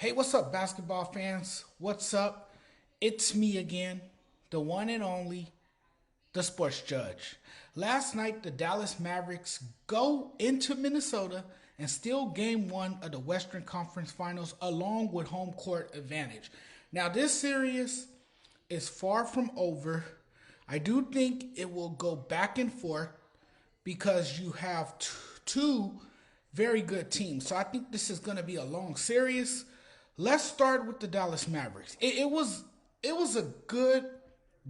Hey, what's up, basketball fans? What's up? It's me again, the one and only, the sports judge. Last night, the Dallas Mavericks go into Minnesota and steal game one of the Western Conference Finals along with home court advantage. Now, this series is far from over. I do think it will go back and forth because you have two very good teams. So I think this is going to be a long series. Let's start with the Dallas Mavericks. It was a good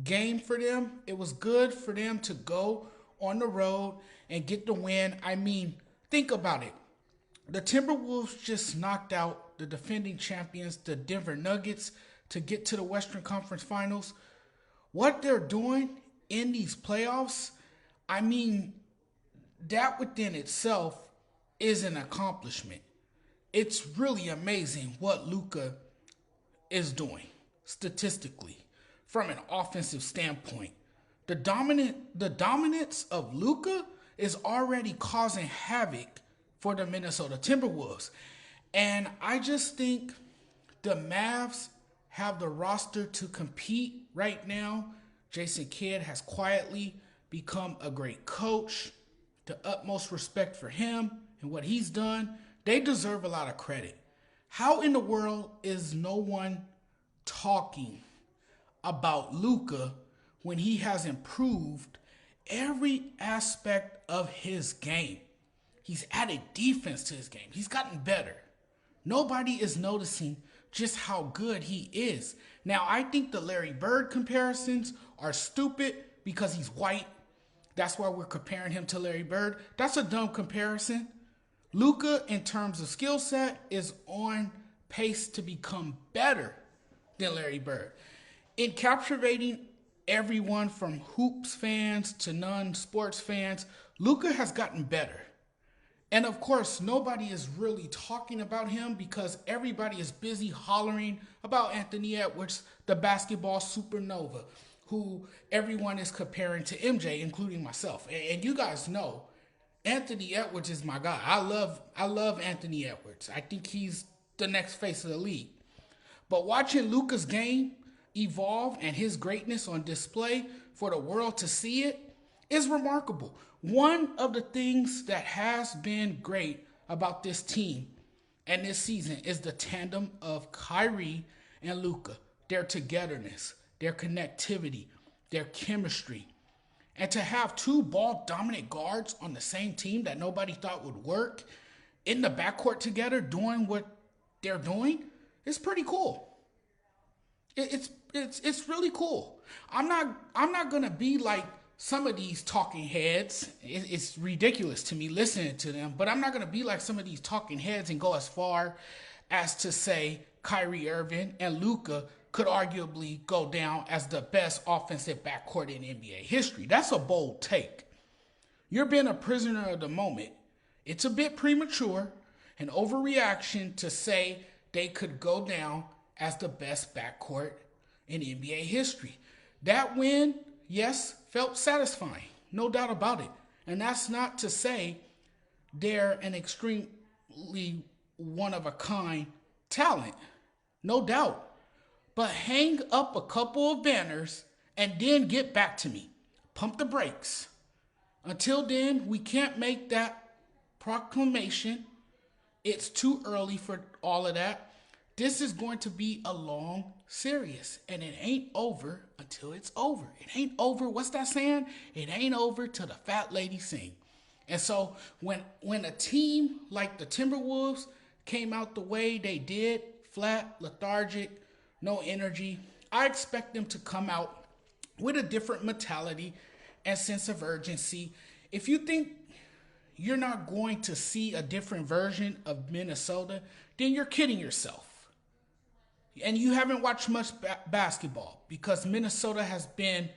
game for them. It was good for them to go on the road and get the win. I mean, think about it. The Timberwolves just knocked out the defending champions, the Denver Nuggets, to get to the Western Conference Finals. What they're doing in these playoffs, I mean, that within itself is an accomplishment. It's really amazing what Luka is doing statistically from an offensive standpoint. The dominance of Luka is already causing havoc for the Minnesota Timberwolves. And I just think the Mavs have the roster to compete right now. Jason Kidd has quietly become a great coach. The utmost respect for him and what he's done. They deserve a lot of credit. How in the world is no one talking about Luka when he has improved every aspect of his game? He's added defense to his game. He's gotten better. Nobody is noticing just how good he is. Now, I think the Larry Bird comparisons are stupid because he's white. That's why we're comparing him to Larry Bird. That's a dumb comparison. Luka, in terms of skill set, is on pace to become better than Larry Bird. In captivating everyone from hoops fans to non-sports fans, Luka has gotten better. And of course, nobody is really talking about him because everybody is busy hollering about Anthony Edwards, the basketball supernova, who everyone is comparing to MJ, including myself. And you guys know Anthony Edwards is my guy. I love Anthony Edwards. I think he's the next face of the league. But watching Luka's game evolve and his greatness on display for the world to see it is remarkable. One of the things that has been great about this team and this season is the tandem of Kyrie and Luka, their togetherness, their connectivity, their chemistry. And to have two ball dominant guards on the same team that nobody thought would work in the backcourt together doing what they're doing is pretty cool. It's really cool. I'm not gonna be like some of these talking heads. It's ridiculous to me listening to them, but I'm not gonna be like some of these talking heads and go as far as to say Kyrie Irving and Luka could arguably go down as the best offensive backcourt in NBA history. That's a bold take. You're being a prisoner of the moment. It's a bit premature, an overreaction to say they could go down as the best backcourt in NBA history. That win, yes, felt satisfying, no doubt about it. And that's not to say they're an extremely one-of-a-kind talent, no doubt. But hang up a couple of banners and then get back to me. Pump the brakes. Until then, we can't make that proclamation. It's too early for all of that. This is going to be a long series, and it ain't over until it's over. It ain't over. What's that saying? It ain't over till the fat lady sing. And so when a team like the Timberwolves came out the way they did, flat, lethargic, no energy, I expect them to come out with a different mentality and sense of urgency. If you think you're not going to see a different version of Minnesota, then you're kidding yourself. And you haven't watched much basketball because Minnesota has been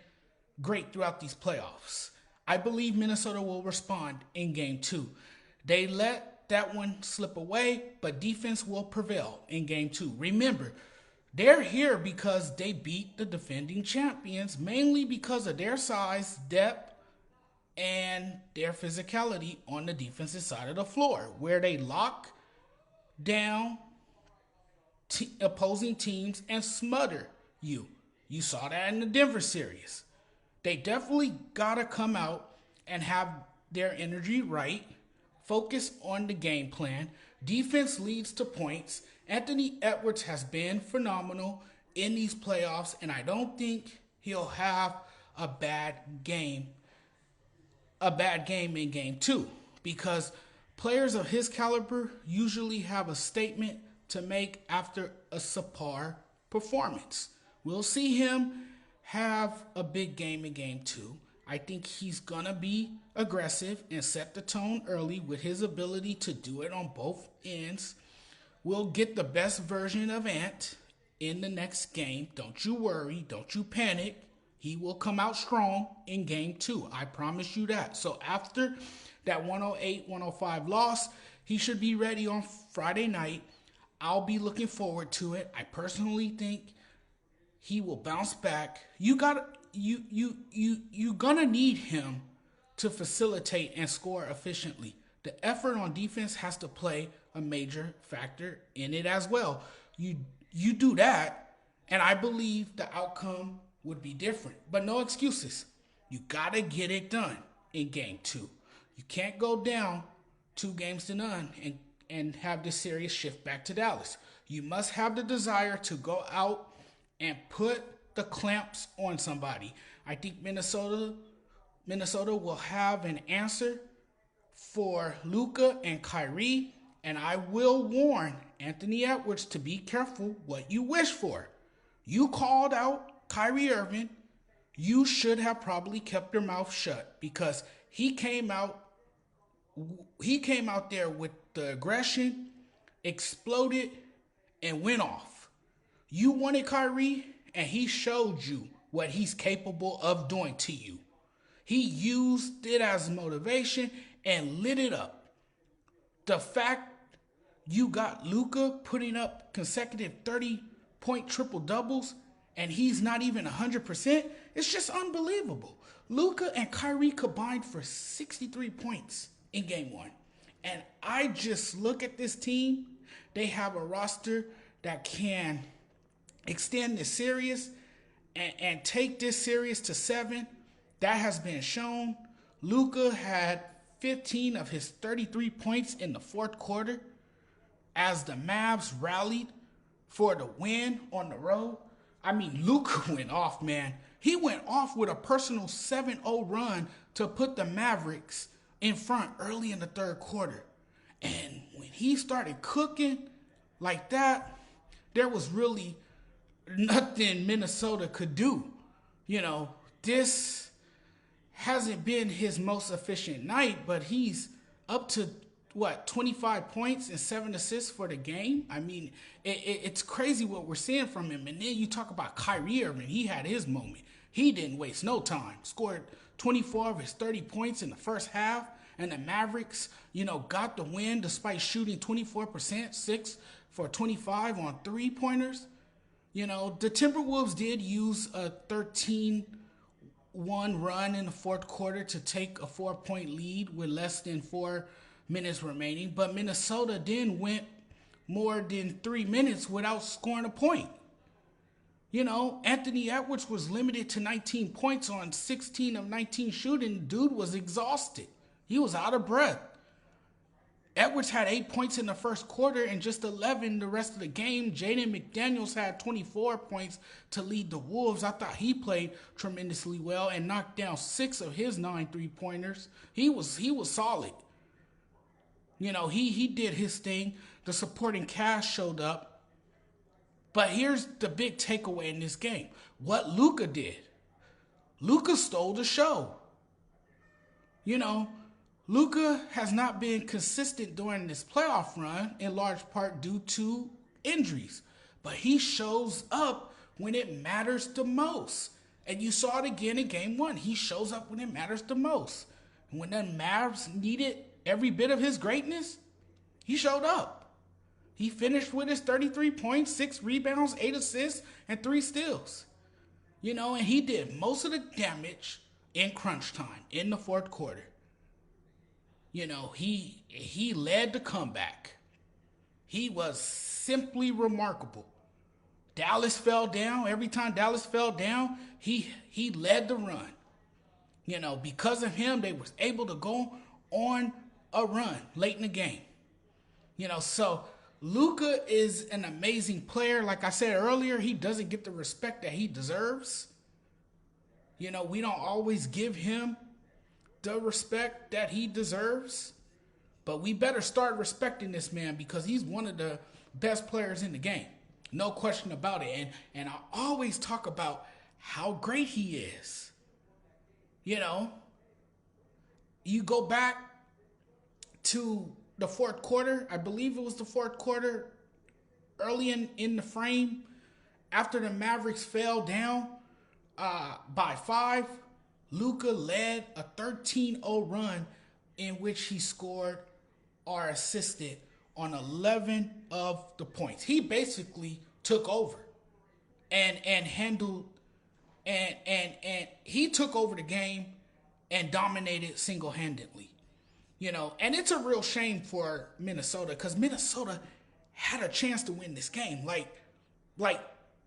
great throughout these playoffs. I believe Minnesota will respond in game two. They let that one slip away, but defense will prevail in game two. Remember, they're here because they beat the defending champions, mainly because of their size, depth, and their physicality on the defensive side of the floor, where they lock down opposing teams and smother you. You saw that in the Denver series. They definitely got to come out and have their energy right, focus on the game plan. Defense leads to points. Anthony Edwards has been phenomenal in these playoffs, and I don't think he'll have a bad game in game 2, because players of his caliber usually have a statement to make after a subpar performance. We'll see him have a big game in game 2. I think he's going to be aggressive and set the tone early with his ability to do it on both ends. We'll get the best version of Ant in the next game. Don't you worry. Don't you panic. He will come out strong in game 2. I promise you that. So after that 108-105 loss, he should be ready on Friday night. I'll be looking forward to it. I personally think he will bounce back. You're gonna need him to facilitate and score efficiently. The effort on defense has to play a major factor in it as well. You do that, and I believe the outcome would be different. But no excuses. You gotta get it done in game 2. You can't go down 2-0 and have this series shift back to Dallas. You must have the desire to go out and put the clamps on somebody. I think Minnesota will have an answer for Luka and Kyrie, and I will warn Anthony Edwards to be careful what you wish for. You called out Kyrie Irving. You should have probably kept your mouth shut, because he came out there with the aggression, exploded, and went off. You wanted Kyrie, and he showed you what he's capable of doing to you. He used it as motivation and lit it up. The fact you got Luka putting up consecutive 30-point triple-doubles and he's not even 100%, it's just unbelievable. Luka and Kyrie combined for 63 points in game 1. And I just look at this team. They have a roster that can extend this series and take this series to 7. That has been shown. Luka had 15 of his 33 points in the fourth quarter as the Mavs rallied for the win on the road. I mean, Luka went off, man. He went off with a personal 7-0 run to put the Mavericks in front early in the third quarter. And when he started cooking like that, there was really nothing Minnesota could do. You know, this hasn't been his most efficient night, but he's up to, 25 points and 7 assists for the game? I mean, it's crazy what we're seeing from him. And then you talk about Kyrie Irving. He had his moment. He didn't waste no time. Scored 24 of his 30 points in the first half. And the Mavericks, got the win despite shooting 24%, 6 for 25 on three-pointers. The Timberwolves did use a 13-1 run in the fourth quarter to take a 4-point lead with less than 4 minutes remaining. But Minnesota then went more than 3 minutes without scoring a point. Anthony Edwards was limited to 19 points on 16 of 19 shooting. Dude was exhausted. He was out of breath. Edwards had 8 points in the first quarter and just 11 the rest of the game. Jaden McDaniels had 24 points to lead the Wolves. I thought he played tremendously well and knocked down 6 of his 9 3-pointers. He was solid. He did his thing. The supporting cast showed up. But here's the big takeaway in this game. What Luka did. Luka stole the show. Luka has not been consistent during this playoff run, in large part due to injuries. But he shows up when it matters the most. And you saw it again in game 1. He shows up when it matters the most. And when the Mavs needed every bit of his greatness, he showed up. He finished with his 33 points, 6 rebounds, 8 assists, and 3 steals. And he did most of the damage in crunch time, in the fourth quarter. He led the comeback. He was simply remarkable. Dallas fell down. Every time Dallas fell down, he led the run. You know, because of him, they was able to go on a run late in the game. You know, so Luka is an amazing player. Like I said earlier, he doesn't get the respect that he deserves. You know, we don't always give him the respect that he deserves. But we better start respecting this man because he's one of the best players in the game. No question about it. And I always talk about how great he is. You know, you go back to the fourth quarter. I believe it was the fourth quarter, early in the frame, after the Mavericks fell down by 5, Luka led a 13-0 run in which he scored or assisted on 11 of the points. He basically took over and handled and he took over the game and dominated single-handedly. You know, and it's a real shame for Minnesota because Minnesota had a chance to win this game. Like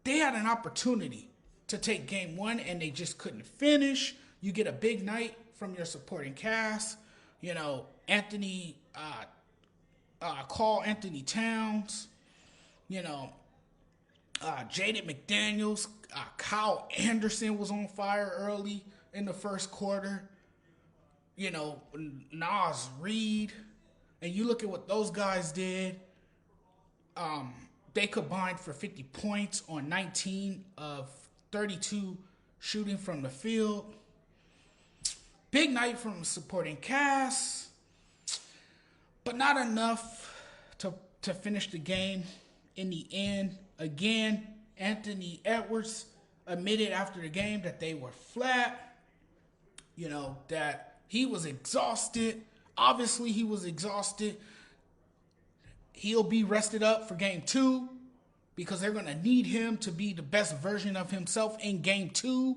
they had an opportunity to take game 1 and they just couldn't finish. You get a big night from your supporting cast. You know, Carl Anthony Towns, you know, Jaden McDaniels, Kyle Anderson was on fire early in the first quarter. You know, Nas Reed, and you look at what those guys did. They combined for 50 points on 19 of 32 shooting from the field. Big night from the supporting cast, but not enough to finish the game in the end. Again, Anthony Edwards admitted after the game that they were flat, you know, that he was exhausted. Obviously, he was exhausted. He'll be rested up for game 2 because they're going to need him to be the best version of himself in game 2.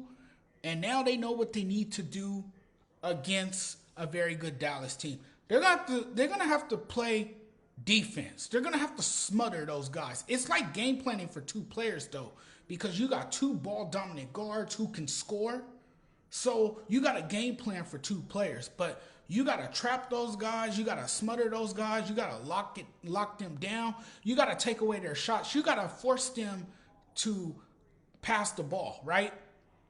And now they know what they need to do against a very good Dallas team. They're going to have to play defense. They're going to have to smother those guys. It's like game planning for 2 players, though, because you got 2 ball-dominant guards who can score. So you got a game plan for 2 players, but you got to trap those guys. You got to smother those guys. You got to lock them down. You got to take away their shots. You got to force them to pass the ball, right?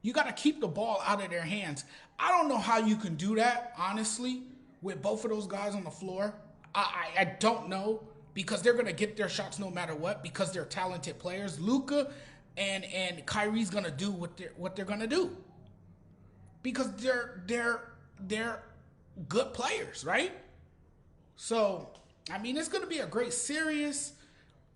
You got to keep the ball out of their hands. I don't know how you can do that, honestly, with both of those guys on the floor. I don't know, because they're going to get their shots no matter what, because they're talented players. Luka and Kyrie's going to do what they're going to do, because they're good players, right? So, I mean, it's going to be a great series.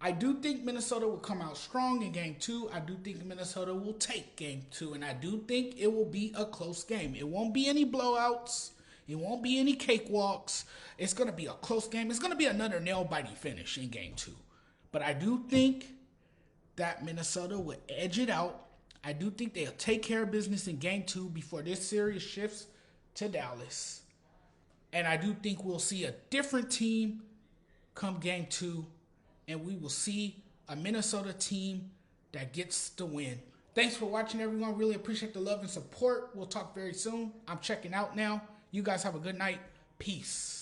I do think Minnesota will come out strong in game 2. I do think Minnesota will take game 2, and I do think it will be a close game. It won't be any blowouts. It won't be any cakewalks. It's going to be a close game. It's going to be another nail-biting finish in game 2. But I do think that Minnesota will edge it out. I do think they'll take care of business in game 2 before this series shifts to Dallas. And I do think we'll see a different team come game 2. And we will see a Minnesota team that gets the win. Thanks for watching, everyone. Really appreciate the love and support. We'll talk very soon. I'm checking out now. You guys have a good night. Peace.